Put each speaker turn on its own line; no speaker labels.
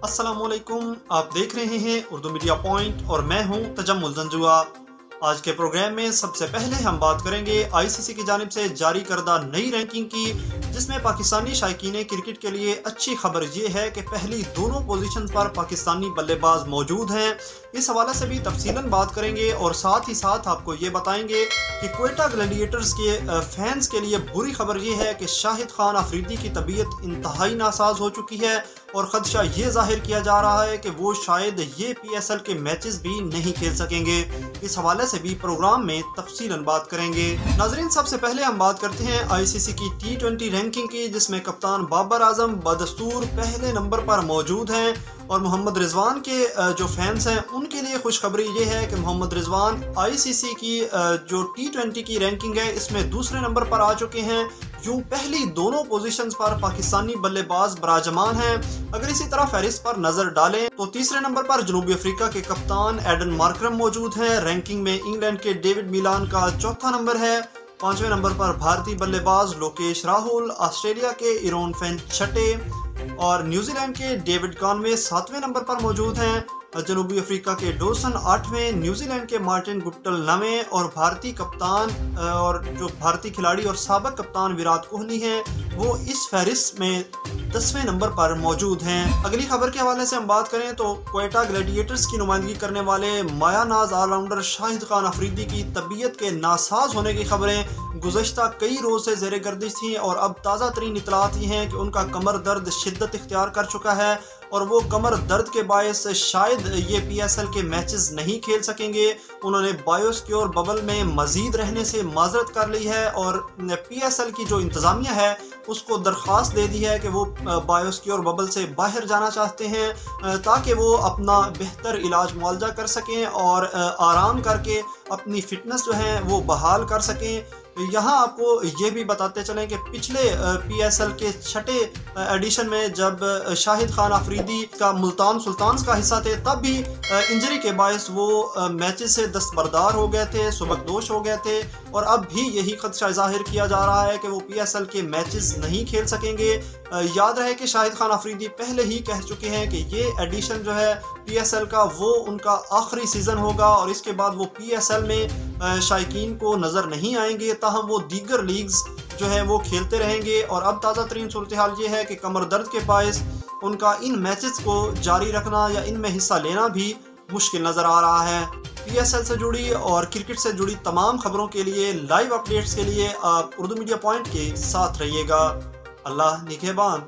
अस्सलामुअलैकुम, आप देख रहे हैं उर्दू मीडिया पॉइंट और मैं हूं तजम्मुल जंजुआ। आज के प्रोग्राम में सबसे पहले हम बात करेंगे आईसीसी की जानिब से जारी करदा नई रैंकिंग की, जिसमें पाकिस्तानी शायकीन क्रिकेट के लिए अच्छी खबर ये है कि पहली दोनों पोजीशन पर पाकिस्तानी बल्लेबाज मौजूद हैं। इस हवाले से भी तफसीलन बात करेंगे और साथ ही साथ आपको ये बताएंगे कि क्वेटा ग्लैडिएटर्स के फैंस के लिए बुरी खबर ये है कि शाहिद खान अफरीदी की तबीयत इंतहाई नासाज हो चुकी है और खदशा ये जाहिर किया जा रहा है कि वो शायद ये PSL के मैचेस भी नहीं खेल सकेंगे। इस हवाले से भी प्रोग्राम में तफसीलन बात करेंगे। नाजरीन, सबसे पहले हम बात करते हैं आईसीसी की T20 रैंकिंग की, जिसमें कप्तान बाबर आजम बदस्तूर पहले नंबर पर मौजूद हैं और मोहम्मद रिजवान के जो फैंस हैं उनके लिए खुशखबरी ये है कि मोहम्मद रिजवान आईसीसी की जो T20 की रैंकिंग है इसमें दूसरे नंबर पर आ चुके हैं। यूं पहली दोनों पोजीशंस पर पाकिस्तानी बल्लेबाज बराजमान हैं। अगर इसी तरह फहरिस्त पर नजर डालें तो तीसरे नंबर पर जनूबी अफ्रीका के कप्तान एडन मार्करम मौजूद हैं। रैंकिंग में इंग्लैंड के डेविड मिलान का चौथा नंबर है। पांचवें नंबर पर भारतीय बल्लेबाज लोकेश राहुल, ऑस्ट्रेलिया के इरोन फिंच छठे और न्यूजीलैंड के डेविड कॉनवे सातवें नंबर पर मौजूद हैं। जनूबी अफ्रीका के डोसन आठवें, न्यूजीलैंड के मार्टिन गुप्टिल नवें और भारतीय कप्तान और जो भारतीय खिलाड़ी और साबिक कप्तान विराट कोहली हैं वो इस फहरिस्त में 10वें नंबर पर मौजूद हैं। अगली खबर के हवाले से हम बात करें तो क्वेटा ग्लैडिएटर्स की नुमाइंदगी करने वाले मायानाज ऑलराउंडर शाहिद खान अफरीदी की तबीयत के नासाज होने की खबरें गुज़श्ता कई रोज से ज़ेरे गर्दिश थी और अब ताज़ा तरीन इतलात ये हैं कि उनका कमर दर्द शिद्दत इख्तियार कर चुका है और वो कमर दर्द के बायस शायद ये PSL के मैचेस नहीं खेल सकेंगे। उन्होंने बायोस्क्योर बबल में मजीद रहने से माजरत कर ली है और PSL की जो इंतज़ामिया है उसको दरख्वास्त दे दी है कि वो बायोस्क्योर बबल से बाहर जाना चाहते हैं ताकि वो अपना बेहतर इलाज मुआवजा कर सकें और आराम करके अपनी फिटनेस जो है वो बहाल कर सकें। यहाँ आपको ये भी बताते चलें कि पिछले PSL के छठे एडिशन में जब शाहिद खान अफरीदी का मुल्तान सुल्तान्स का हिस्सा थे तब भी इंजरी के बायस वो मैचेस से दस्तबरदार हो गए थे, सुबकदोश हो गए थे और अब भी यही खदशा जाहिर किया जा रहा है कि वो PSL के मैचेस नहीं खेल सकेंगे। याद रहे कि शाहिद खान अफरीदी पहले ही कह चुके हैं कि ये एडिशन जो है PSL का वो उनका आखिरी सीज़न होगा और इसके बाद वो PSL में शायकीन को नज़र नहीं आएंगे, ताहम वो दीगर लीग्स जो है वो खेलते रहेंगे। और अब ताज़ा तरीन सूरत हाल ये है कि कमर दर्द के बायस उनका इन मैचेस को जारी रखना या इनमें हिस्सा लेना भी मुश्किल नज़र आ रहा है। PSL से जुड़ी और क्रिकेट से जुड़ी तमाम खबरों के लिए, लाइव अपडेट्स के लिए आप उर्दू मीडिया पॉइंट के साथ रहिएगा। अल्लाह निगहबान।